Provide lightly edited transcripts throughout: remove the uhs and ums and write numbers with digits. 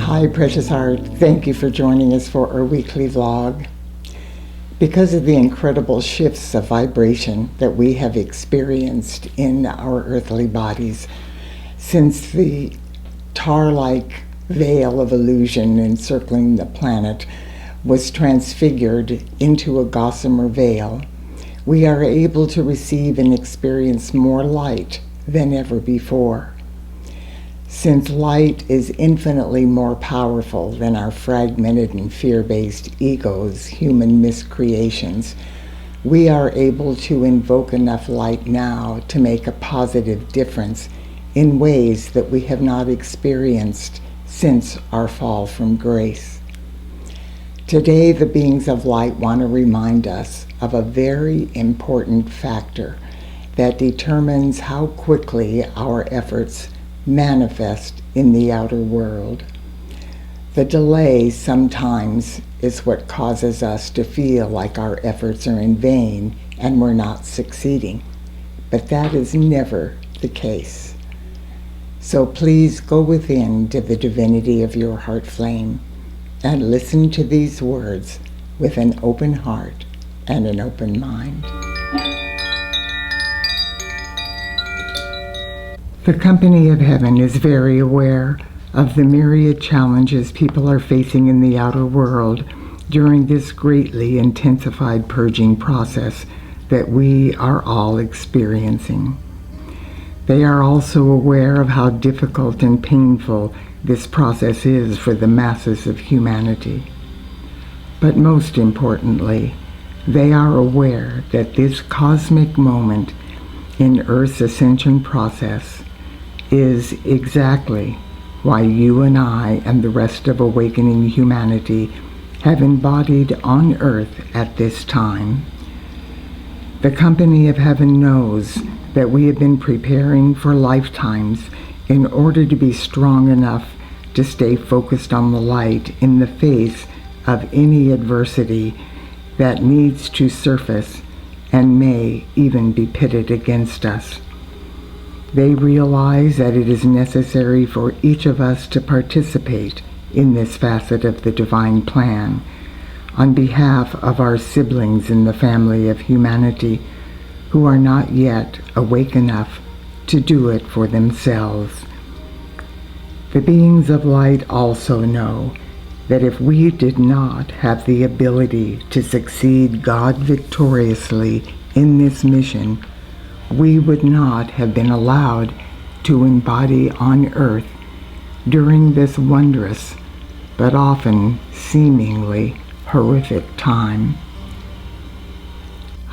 Hi, precious heart. Thank you for joining us for our weekly vlog. Because of the incredible shifts of vibration that we have experienced in our earthly bodies since the tar-like veil of illusion encircling the planet was transfigured into a gossamer veil, we are able to receive and experience more light than ever before. Since light is infinitely more powerful than our fragmented and fear-based egos, human miscreations, we are able to invoke enough light now to make a positive difference in ways that we have not experienced since our fall from grace. Today, the beings of light want to remind us of a very important factor that determines how quickly our efforts manifest in the outer world. The delay sometimes is what causes us to feel like our efforts are in vain and we're not succeeding, but that is never the case. So please go within to the divinity of your heart flame and listen to these words with an open heart and an open mind. The company of heaven is very aware of the myriad challenges people are facing in the outer world during this greatly intensified purging process that we are all experiencing. They are also aware of how difficult and painful this process is for the masses of humanity. But most importantly, they are aware that this cosmic moment in Earth's ascension process is exactly why you and I and the rest of awakening humanity have embodied on Earth at this time. The company of heaven knows that we have been preparing for lifetimes in order to be strong enough to stay focused on the light in the face of any adversity that needs to surface and may even be pitted against us. They realize that it is necessary for each of us to participate in this facet of the divine plan on behalf of our siblings in the family of humanity who are not yet awake enough to do it for themselves. The beings of light also know that if we did not have the ability to succeed God victoriously in this mission, we would not have been allowed to embody on Earth during this wondrous, but often seemingly horrific time.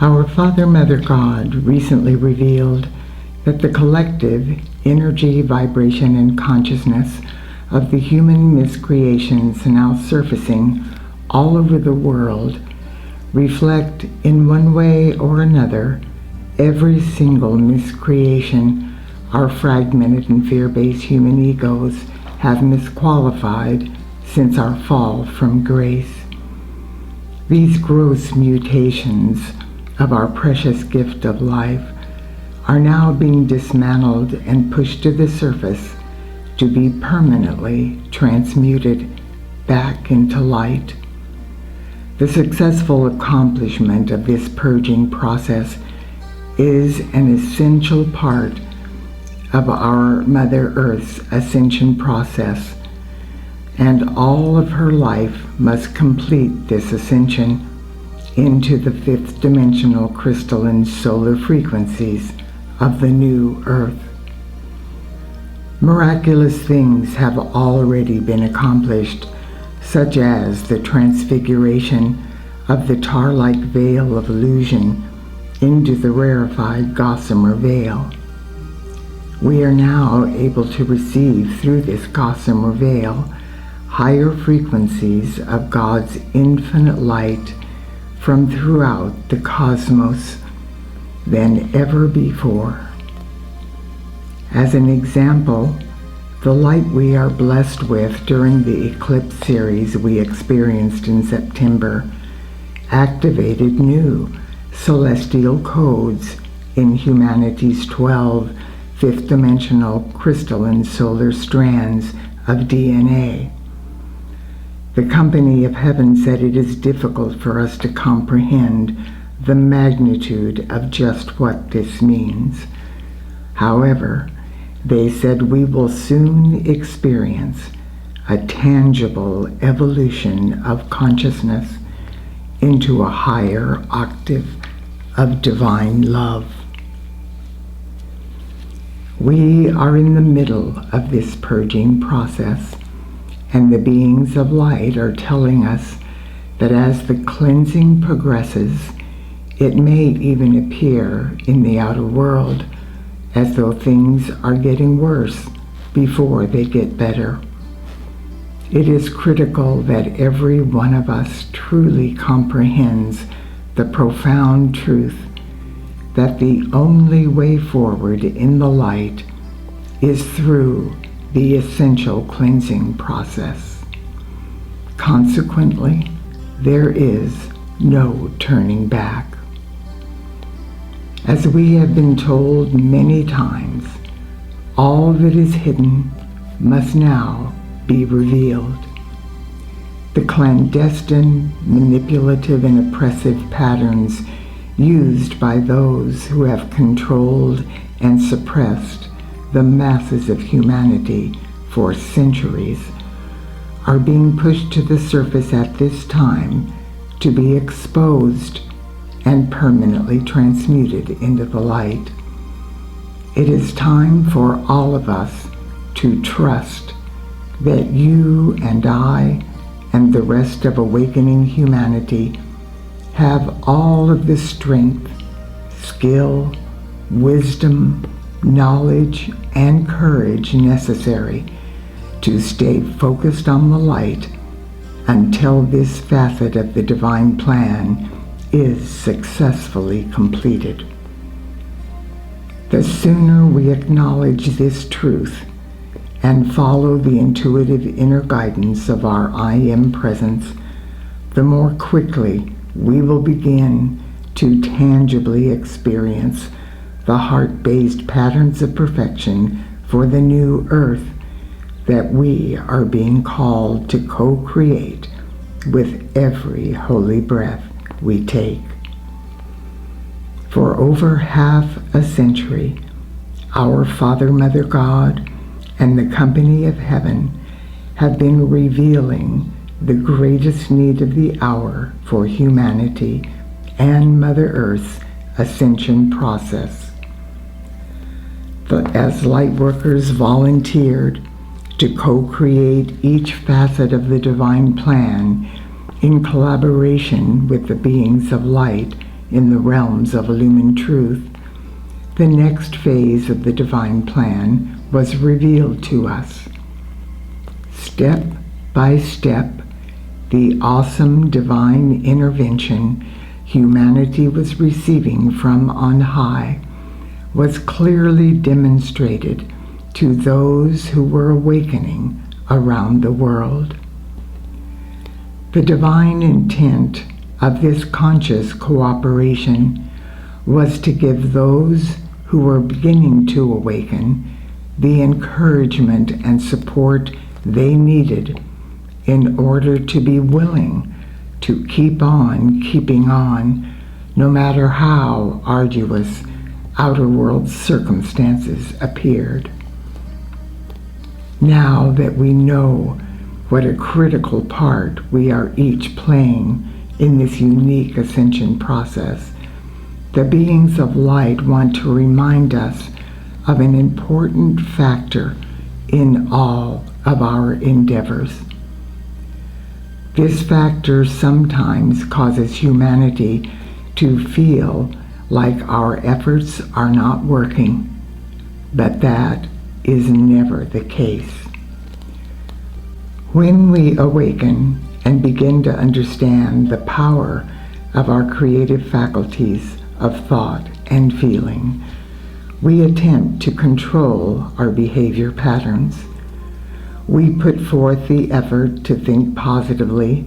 Our Father, Mother God recently revealed that the collective energy, vibration, and consciousness of the human miscreations now surfacing all over the world reflect in one way or another every single miscreation our fragmented and fear-based human egos have misqualified since our fall from grace. These gross mutations of our precious gift of life are now being dismantled and pushed to the surface to be permanently transmuted back into light. The successful accomplishment of this purging process is an essential part of our Mother Earth's ascension process, and all of her life must complete this ascension into the fifth dimensional crystalline solar frequencies of the new Earth. Miraculous things have already been accomplished, such as the transfiguration of the tar-like veil of illusion into the rarefied gossamer veil. We are now able to receive through this gossamer veil higher frequencies of God's infinite light from throughout the cosmos than ever before. As an example, the light we are blessed with during the eclipse series we experienced in September activated new celestial codes in humanity's 12 fifth-dimensional crystalline solar strands of DNA. The company of heaven said it is difficult for us to comprehend the magnitude of just what this means. However, they said we will soon experience a tangible evolution of consciousness into a higher octave of divine love. We are in the middle of this purging process, and the beings of light are telling us that as the cleansing progresses, it may even appear in the outer world as though things are getting worse before they get better. It is critical that every one of us truly comprehends the profound truth that the only way forward in the light is through the essential cleansing process. Consequently, there is no turning back. As we have been told many times, all that is hidden must now be revealed. The clandestine, manipulative, and oppressive patterns used by those who have controlled and suppressed the masses of humanity for centuries are being pushed to the surface at this time to be exposed and permanently transmuted into the light. It is time for all of us to trust that you and I and the rest of awakening humanity have all of the strength, skill, wisdom, knowledge, and courage necessary to stay focused on the light until this facet of the divine plan is successfully completed. The sooner we acknowledge this truth and follow the intuitive inner guidance of our I Am presence, the more quickly we will begin to tangibly experience the heart-based patterns of perfection for the new earth that we are being called to co-create with every holy breath we take. For over half a century, our Father, Mother God, and the company of heaven have been revealing the greatest need of the hour for humanity and Mother Earth's ascension process. As light workers volunteered to co-create each facet of the divine plan in collaboration with the beings of light in the realms of illumined truth, the next phase of the divine plan was revealed to us. Step by step, the awesome divine intervention humanity was receiving from on high was clearly demonstrated to those who were awakening around the world. The divine intent of this conscious cooperation was to give those who were beginning to awaken the encouragement and support they needed in order to be willing to keep on keeping on, no matter how arduous outer world circumstances appeared. Now that we know what a critical part we are each playing in this unique ascension process, the beings of light want to remind us of an important factor in all of our endeavors. This factor sometimes causes humanity to feel like our efforts are not working, but that is never the case. When we awaken and begin to understand the power of our creative faculties of thought and feeling, we attempt to control our behavior patterns. We put forth the effort to think positively,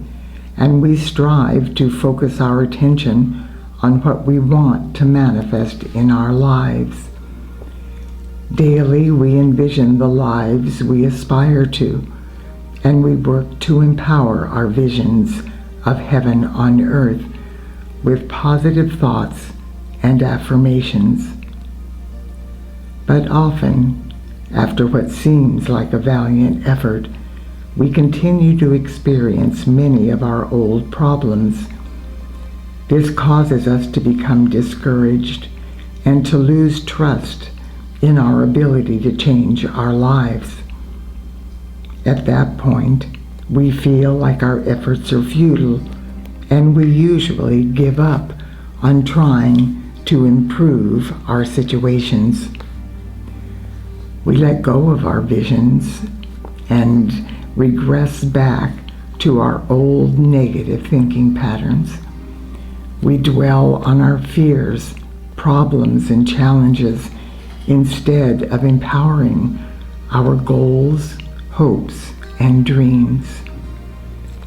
and we strive to focus our attention on what we want to manifest in our lives. Daily, we envision the lives we aspire to, and we work to empower our visions of heaven on earth with positive thoughts and affirmations. But often, after what seems like a valiant effort, we continue to experience many of our old problems. This causes us to become discouraged and to lose trust in our ability to change our lives. At that point, we feel like our efforts are futile, and we usually give up on trying to improve our situations. We let go of our visions and regress back to our old negative thinking patterns. We dwell on our fears, problems, and challenges instead of empowering our goals, hopes, and dreams.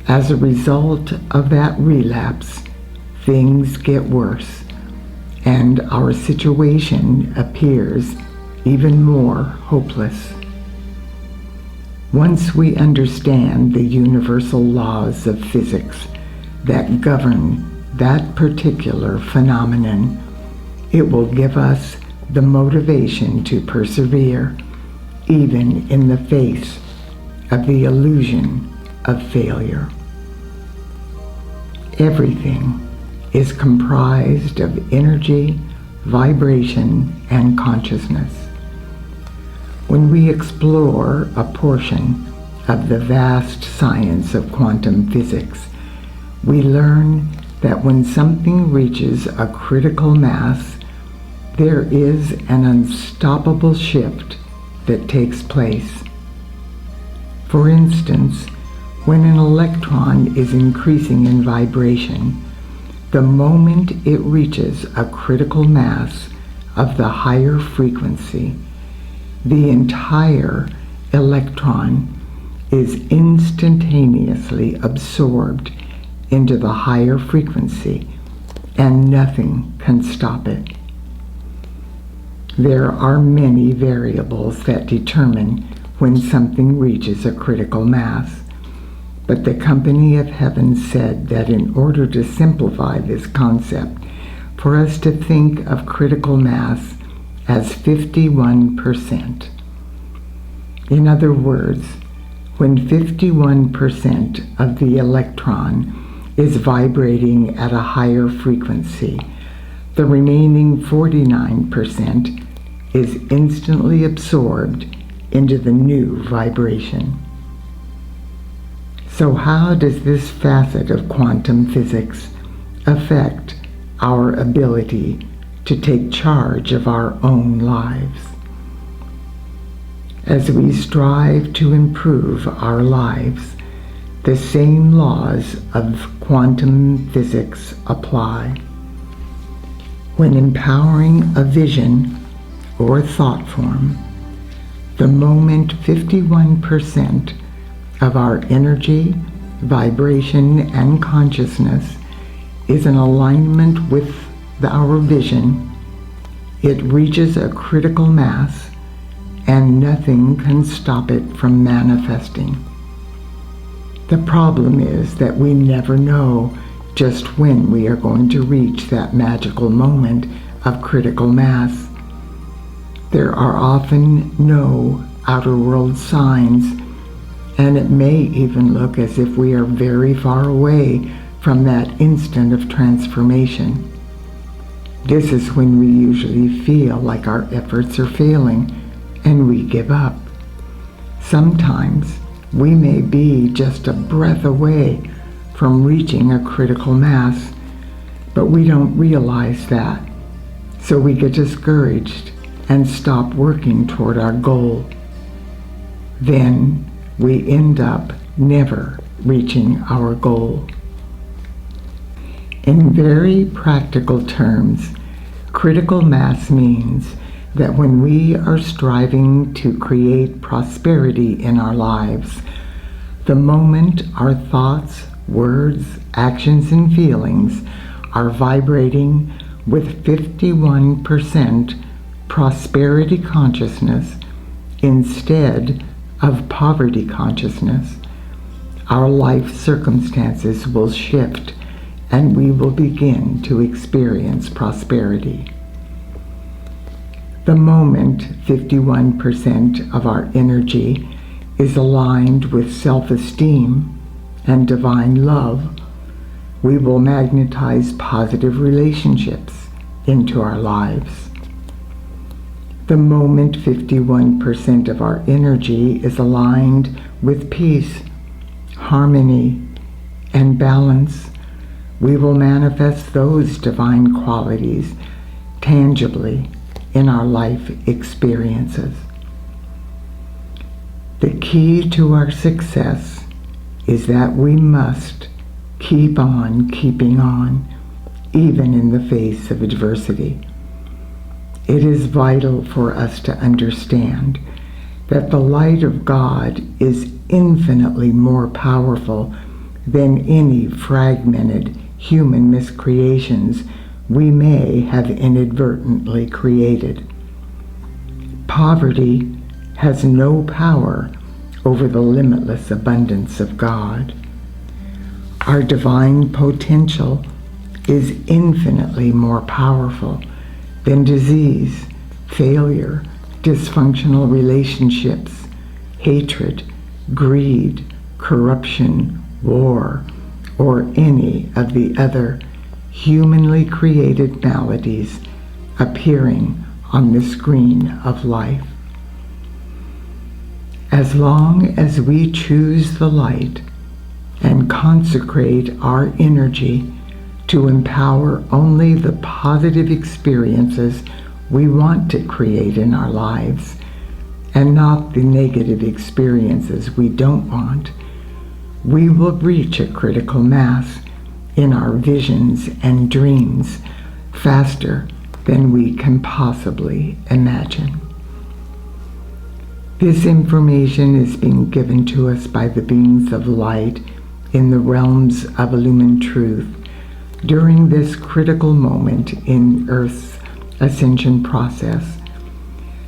As a result of that relapse, things get worse, and our situation appears even more hopeless. Once we understand the universal laws of physics that govern that particular phenomenon, it will give us the motivation to persevere, even in the face of the illusion of failure. Everything is comprised of energy, vibration, and consciousness. When we explore a portion of the vast science of quantum physics, we learn that when something reaches a critical mass, there is an unstoppable shift that takes place. For instance, when an electron is increasing in vibration, the moment it reaches a critical mass of the higher frequency, the entire electron is instantaneously absorbed into the higher frequency, and nothing can stop it. There are many variables that determine when something reaches a critical mass, but the Company of Heaven said that in order to simplify this concept, for us to think of critical mass as 51%. In other words, when 51% of the electron is vibrating at a higher frequency, the remaining 49% is instantly absorbed into the new vibration. So how does this facet of quantum physics affect our ability to take charge of our own lives? As we strive to improve our lives, the same laws of quantum physics apply. When empowering a vision or thought form, the moment 51% of our energy, vibration, and consciousness is in alignment with our vision, it reaches a critical mass, and nothing can stop it from manifesting. The problem is that we never know just when we are going to reach that magical moment of critical mass. There are often no outer world signs, and it may even look as if we are very far away from that instant of transformation. This is when we usually feel like our efforts are failing and we give up. Sometimes we may be just a breath away from reaching a critical mass, but we don't realize that. So we get discouraged and stop working toward our goal. Then we end up never reaching our goal. In very practical terms, critical mass means that when we are striving to create prosperity in our lives, the moment our thoughts, words, actions, and feelings are vibrating with 51% prosperity consciousness instead of poverty consciousness, our life circumstances will shift and we will begin to experience prosperity. The moment 51% of our energy is aligned with self-esteem and divine love, we will magnetize positive relationships into our lives. The moment 51% of our energy is aligned with peace, harmony, and balance, we will manifest those divine qualities tangibly in our life experiences. The key to our success is that we must keep on keeping on, even in the face of adversity. It is vital for us to understand that the light of God is infinitely more powerful than any fragmented human miscreations we may have inadvertently created. Poverty has no power over the limitless abundance of God. Our divine potential is infinitely more powerful than disease, failure, dysfunctional relationships, hatred, greed, corruption, war, or any of the other humanly created maladies appearing on the screen of life. As long as we choose the light and consecrate our energy to empower only the positive experiences we want to create in our lives and not the negative experiences we don't want, we will reach a critical mass in our visions and dreams faster than we can possibly imagine. This information is being given to us by the beings of light in the realms of illumined truth during this critical moment in Earth's ascension process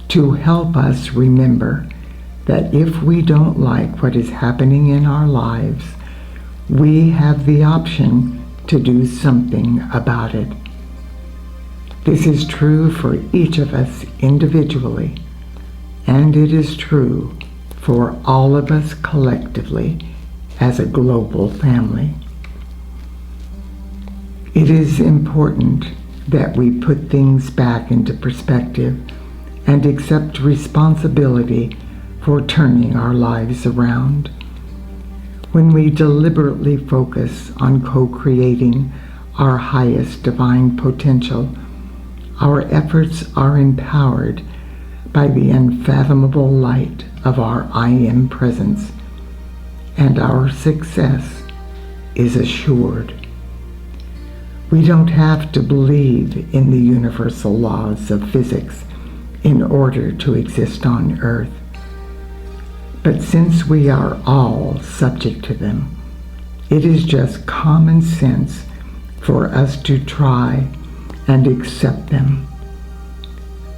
to help us remember that if we don't like what is happening in our lives, we have the option to do something about it. This is true for each of us individually, and it is true for all of us collectively as a global family. It is important that we put things back into perspective and accept responsibility for turning our lives around. When we deliberately focus on co-creating our highest divine potential, our efforts are empowered by the unfathomable light of our I Am presence, and our success is assured. We don't have to believe in the universal laws of physics in order to exist on Earth. But since we are all subject to them, it is just common sense for us to try and accept them.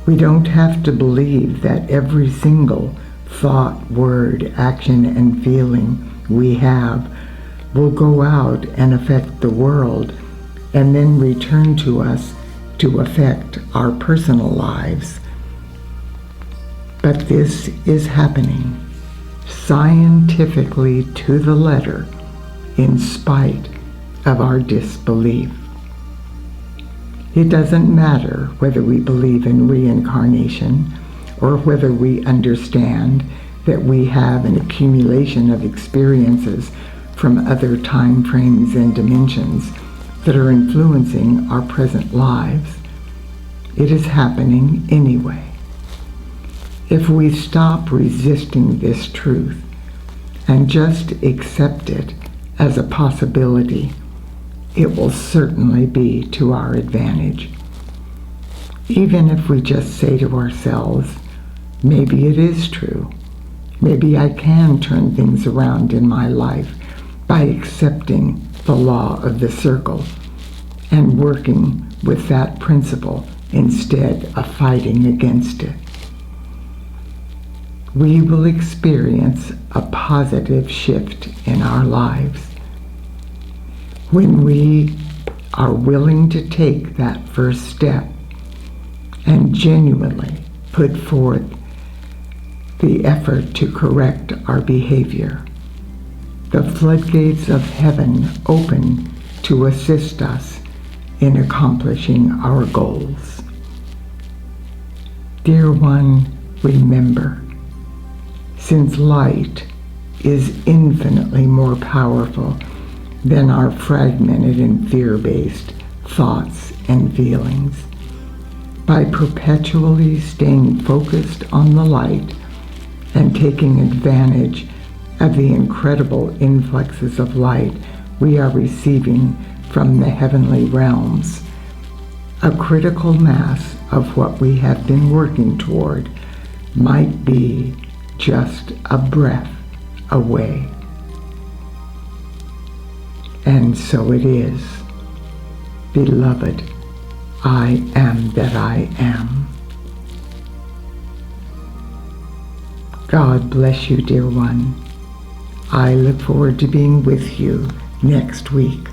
We don't have to believe that every single thought, word, action, and feeling we have will go out and affect the world and then return to us to affect our personal lives. But this is happening scientifically to the letter in spite of our disbelief. It doesn't matter whether we believe in reincarnation or whether we understand that we have an accumulation of experiences from other time frames and dimensions that are influencing our present lives. It is happening anyway. If we stop resisting this truth and just accept it as a possibility, it will certainly be to our advantage. Even if we just say to ourselves, maybe it is true. Maybe I can turn things around in my life by accepting the law of the circle and working with that principle instead of fighting against it. we will experience a positive shift in our lives. When we are willing to take that first step and genuinely put forth the effort to correct our behavior, the floodgates of heaven open to assist us in accomplishing our goals. Dear one, remember, since light is infinitely more powerful than our fragmented and fear-based thoughts and feelings, by perpetually staying focused on the light and taking advantage of the incredible influxes of light we are receiving from the heavenly realms, a critical mass of what we have been working toward might be just a breath away. And so it is. Beloved, I am that I am. God bless you, dear one. I look forward to being with you next week.